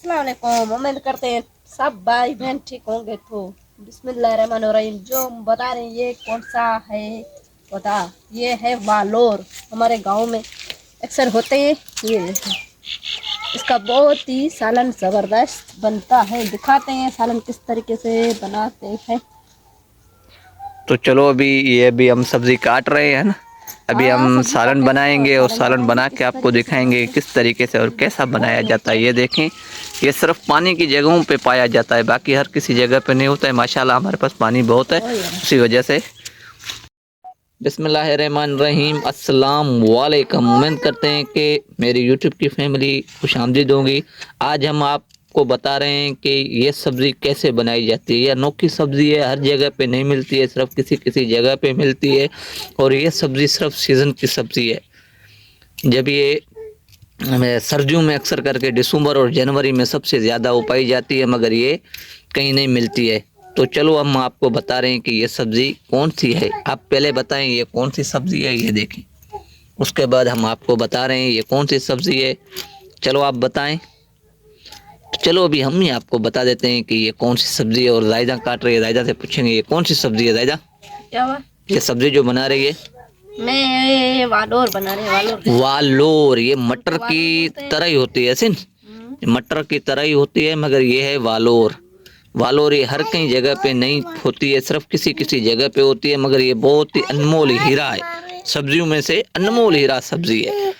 अस्सलाम वालेकुम। उम्मीद करते हैं सब भाई बहन ठीक होंगे। तो बिस्मिल्लाहिर्रहमानिर्रहीम। जो हम बता रहे हैं ये कौन सा है बता। ये है वालोर। हमारे गांव में अक्सर होते हैं। ये इसका बहुत ही सालन ज़बरदस्त बनता है। दिखाते हैं सालन किस तरीके से बनाते हैं। तो चलो अभी हम सब्जी काट रहे हैं ना। अभी हाँ, हम सब्जी सालन काटेंगे और बनाएंगे और सालन सालन बनाएंगे बना किस के आपको तरीके से दिखाएंगे बनाते हैं। किस तरीके से और कैसा बहुत बनाया ही जाता अच्छा है। ये देखें, ये सिर्फ पानी की जगहों पे पाया जाता है, बाकी हर किसी जगह पे नहीं होता है। माशाल्लाह हमारे पास पानी बहुत है, ओ यार। उसी वजह से। बिस्मिल्लाहिर्रहमानिर्रहीम, अस्सलाम वालेकुम। उम्मीद करते हैं कि मेरी यूट्यूब की फैमिली खुश आमदीद होंगी। आज हम आपको बता रहे हैं कि ये सब्ज़ी कैसे बनाई जाती है। यह अनोखी सब्ज़ी है, हर जगह पे नहीं मिलती है, सिर्फ किसी किसी जगह पे मिलती है। और ये सब्ज़ी सिर्फ सीज़न की सब्ज़ी है। जब ये सर्दियों में अक्सर करके दिसंबर और जनवरी में सबसे ज़्यादा उगाई जाती है, मगर ये कहीं नहीं मिलती है। तो चलो हम आपको बता रहे हैं कि ये सब्ज़ी कौन सी है। आप पहले बताएं ये कौन सी सब्ज़ी है, ये देखें। उसके बाद हम आपको बता रहे हैं ये कौन सी सब्ज़ी है। चलो आप बताएं। तो चलो अभी हम ही आपको बता देते हैं कि ये कौन सी सब्ज़ी है। और जायदा काट रही है, जायदा से पूछेंगे ये कौन सी सब्ज़ी है। जायदा, क्या हुआ? ये सब्ज़ी जो बना रही है, मैं ये वालोर बना रहे हैं। वालोर वालोर। ये मटर वालोर की बोलते हैं। तरह ही होती है सिन, मटर की तरह ही होती है, मगर ये है वालोर। वालोर ये हर कहीं जगह पे नहीं होती है, सिर्फ किसी किसी जगह पे होती है, मगर ये बहुत ही अनमोल हीरा है। सब्जियों में से अनमोल हीरा सब्जी है।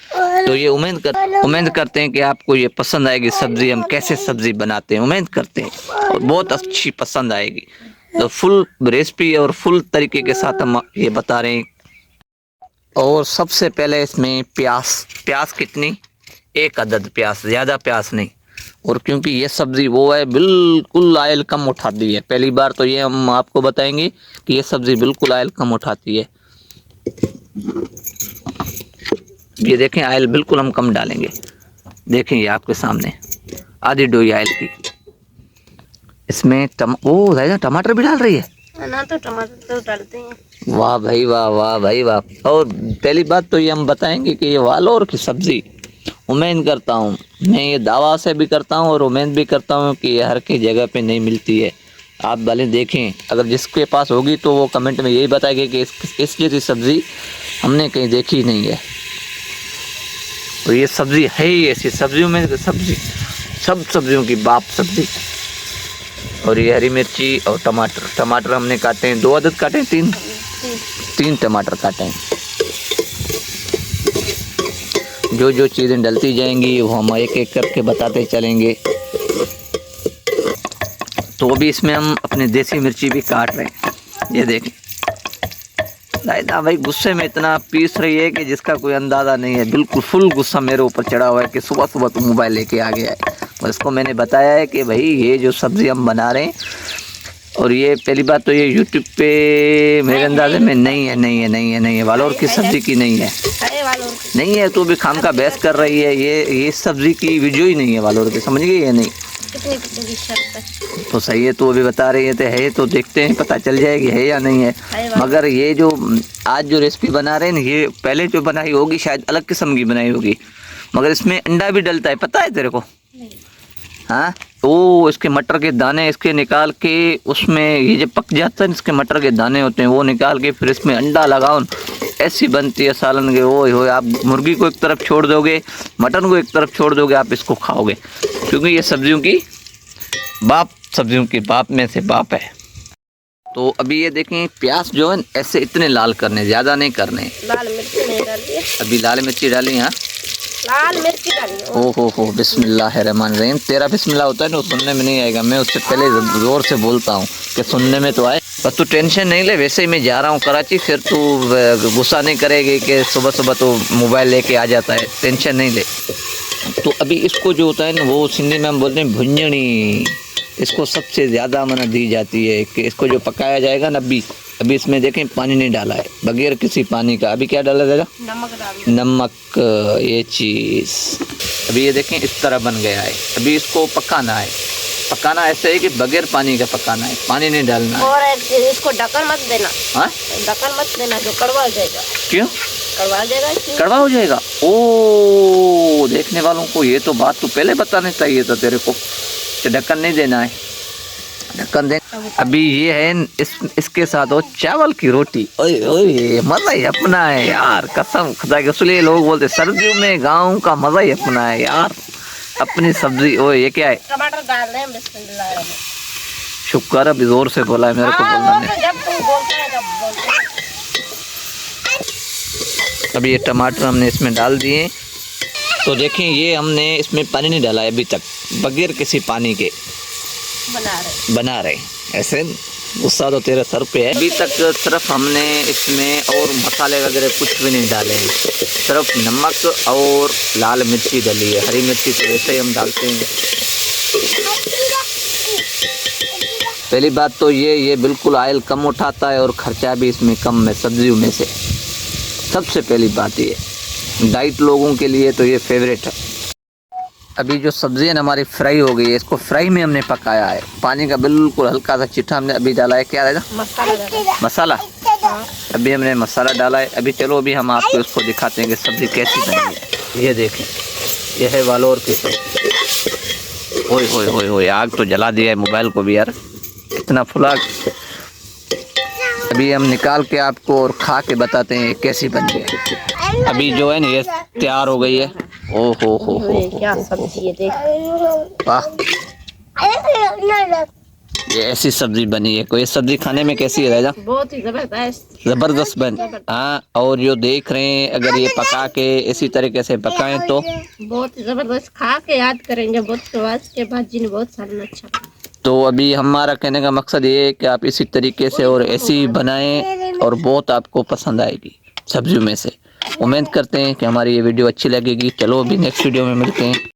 तो ये उम्मीद करते हैं कि आपको ये पसंद आएगी सब्जी। हम कैसे सब्जी बनाते हैं उम्मीद करते हैं और बहुत अच्छी पसंद आएगी। तो फुल रेसिपी और फुल तरीके के साथ हम ये बता रहे हैं। और सबसे पहले इसमें प्याज कितनी, एक अदद प्याज, ज़्यादा प्याज नहीं। और क्योंकि ये सब्ज़ी वो है बिल्कुल ऑयल कम उठाती है, पहली बार तो ये हम आपको बताएंगे कि ये सब्ज़ी बिल्कुल ऑयल कम उठाती है। ये देखें, ऑयल बिल्कुल हम कम डालेंगे। देखें ये आपके सामने आधी डोई ऑयल की। इसमें टमाटर भी डाल रही है। ना तो टमाटर तो डालते हैं। वाह भाई वाह, वाह भाई वाह। और पहली बात तो ये हम बताएंगे कि ये वालोर की सब्ज़ी, उम्मीद करता हूँ, मैं ये दावा से भी करता हूँ और उम्मीद भी करता हूँ कि ये हर की जगह पे नहीं मिलती है। आप भले देखें, अगर जिसके पास होगी तो वो कमेंट में यही बताएगा कि इस जैसी सब्ज़ी हमने कहीं देखी नहीं है। और ये सब्ज़ी है ही ऐसी, सब्जियों में सब्ज़ी, सब सब्जियों की बाप सब्ज़ी। और ये हरी मिर्ची और टमाटर हमने काटे हैं, 2 अदद काटे हैं, 3 टमाटर काटे हैं। जो जो चीज़ें डलती जाएंगी वो हम एक एक करके बताते चलेंगे। तो अभी इसमें हम अपनी देसी मिर्ची भी काट रहे हैं। ये देखें, दादा भाई गुस्से में इतना पीस रही है कि जिसका कोई अंदाज़ा नहीं है। बिल्कुल फुल गुस्सा मेरे ऊपर चढ़ा हुआ है कि सुबह सुबह तो मोबाइल लेके आ गया है। और इसको मैंने बताया है कि भाई ये जो सब्ज़ी हम बना रहे हैं, और ये पहली बात तो ये यूट्यूब पे मेरे अंदाजे में नहीं है वालोर की सब्ज़ी की नहीं है। नहीं है तो भी खाम का बहस कर रही है। ये सब्ज़ी की वीडियो ही नहीं है वालोर की, समझ गई ये नहीं। कितनी शर्त है? तो सही है, तो अभी बता रही है तो है, तो देखते हैं पता चल जाएगी है या नहीं है। मगर ये जो आज जो रेसिपी बना रहे हैं ना, ये पहले जो बनाई होगी शायद अलग किस्म की बनाई होगी, मगर इसमें अंडा भी डलता है, पता है तेरे को? हाँ, तो इसके मटर के दाने इसके निकाल के, उसमें ये जब पक जाता है इसके मटर के दाने होते हैं वो निकाल के फिर इसमें अंडा लगाओ, ऐसी बनती है सालन के। वो आप मुर्गी को एक तरफ छोड़ दोगे, मटन को एक तरफ छोड़ दोगे, आप इसको खाओगे, क्योंकि ये सब्जियों की बाप में से बाप है। तो अभी ये देखें, प्याज जो है ऐसे इतने लाल करने, ज़्यादा नहीं करने। लाल मिर्ची नहीं डाली है। अभी लाल मिर्ची डाली, हाँ लाल मिर्ची डाली। ओहो बिस्मिल्लाहिर्रहमानिर्रहीम। तेरा बिस्मिल्लाह होता है ना, सुनने में नहीं आएगा, मैं उससे पहले ज़ोर से बोलता हूँ कि सुनने में तो आए। बस तू टेंशन नहीं ले, वैसे ही मैं जा रहा हूँ कराची, फिर तू गुस्सा नहीं करेगी कि सुबह सुबह तो मोबाइल लेके आ जाता है, टेंशन नहीं ले। तो अभी इसको जो होता है ना, वो सिंधी में हम बोलते हैं भुंजनी। इसको सबसे ज़्यादा मना दी जाती है कि इसको जो पकाया जाएगा ना, अभी इसमें देखें पानी नहीं डाला है, बगैर किसी पानी का। अभी क्या डाला जाएगा? नमक। ये चीज़ अभी ये देखें इस तरह बन गया है। अभी इसको पकाना है, पकाना ऐसे है कि बगैर पानी का पकाना है, पानी नहीं डालना है। और इसको ढक्कन मत देना। हाँ, ढक्कन मत देना, जो कड़वा हो जाएगा। क्यों कड़वा हो जाएगा? कड़वा हो जाएगा? ओ ओ देखने वालों को ये तो बात तो पहले बताना चाहिए था तेरे को कि ढक्कन नहीं देना है, ढक्कन दे। अभी ये है इसके साथ हो चावल की रोटी। ओए ओए मजा ही अपना है यार, कसम खुदा के। इसलिए लोग बोलते सर्दियों में गाँव का मजा ही अपना है यार, अपनी सब्जी। ओए ये क्या है? टमाटर डाल रहे हैं, बिस्मिल्लाह। शुक्र अभी जोर से बोला है, मेरे को बोलना नहीं। जब तुम बोलते हैं तब बोलते हैं। अभी ये टमाटर हमने इसमें डाल दिए। तो देखें ये हमने इसमें पानी नहीं डाला है अभी तक, बगैर किसी पानी के बना रहे। ऐसे गुस्सा तो तेरे सर पे है। अभी तक सिर्फ हमने इसमें और मसाले वगैरह कुछ भी नहीं डाले हैं, सिर्फ नमक और लाल मिर्ची डाली है। हरी मिर्ची तो वैसे ही हम डालते हैं। पहली बात तो ये बिल्कुल ऑयल कम उठाता है और खर्चा भी इसमें कम है सब्जियों में से। सबसे पहली बात ये डाइट लोगों के लिए तो ये फेवरेट है। अभी जो सब्जियां हमारी फ्राई हो गई है, इसको फ्राई में हमने पकाया है। पानी का बिल्कुल हल्का सा चिट्ठा हमने अभी डाला है। क्या रहेगा? मसाला। अभी हमने मसाला डाला है। अभी चलो अभी हम आपको इसको दिखाते हैं कि सब्जी कैसी बनी है। ये देखें, ये है वालोर की सब्जी। ओए होए होए होए, आग तो जला दिया है मोबाइल को भी यार, इतना फुला। अभी हम निकाल के आपको और खा के बताते हैं कैसी बनी है। अभी जो है ना ये तैयार हो गई है। ओ हो क्या सब्जी है, देख। वाह, ये ऐसी सब्जी बनी है। कोई सब्जी खाने में कैसी है राजा? बहुत ही जबरदस्त बन। हाँ, और जो देख रहे हैं अगर ये पका के इसी तरीके से पकाएं तो बहुत ही जबरदस्त, खा के याद करेंगे बहुत स्वाद के बाद जी ने बहुत सारा अच्छा। तो अभी हमारा कहने का मकसद ये है कि आप इसी तरीके से और ऐसी बनाएं और बहुत आपको पसंद आएगी सब्जियों में से। उम्मीद करते हैं कि हमारी ये वीडियो अच्छी लगेगी। चलो अभी नेक्स्ट वीडियो में मिलते हैं।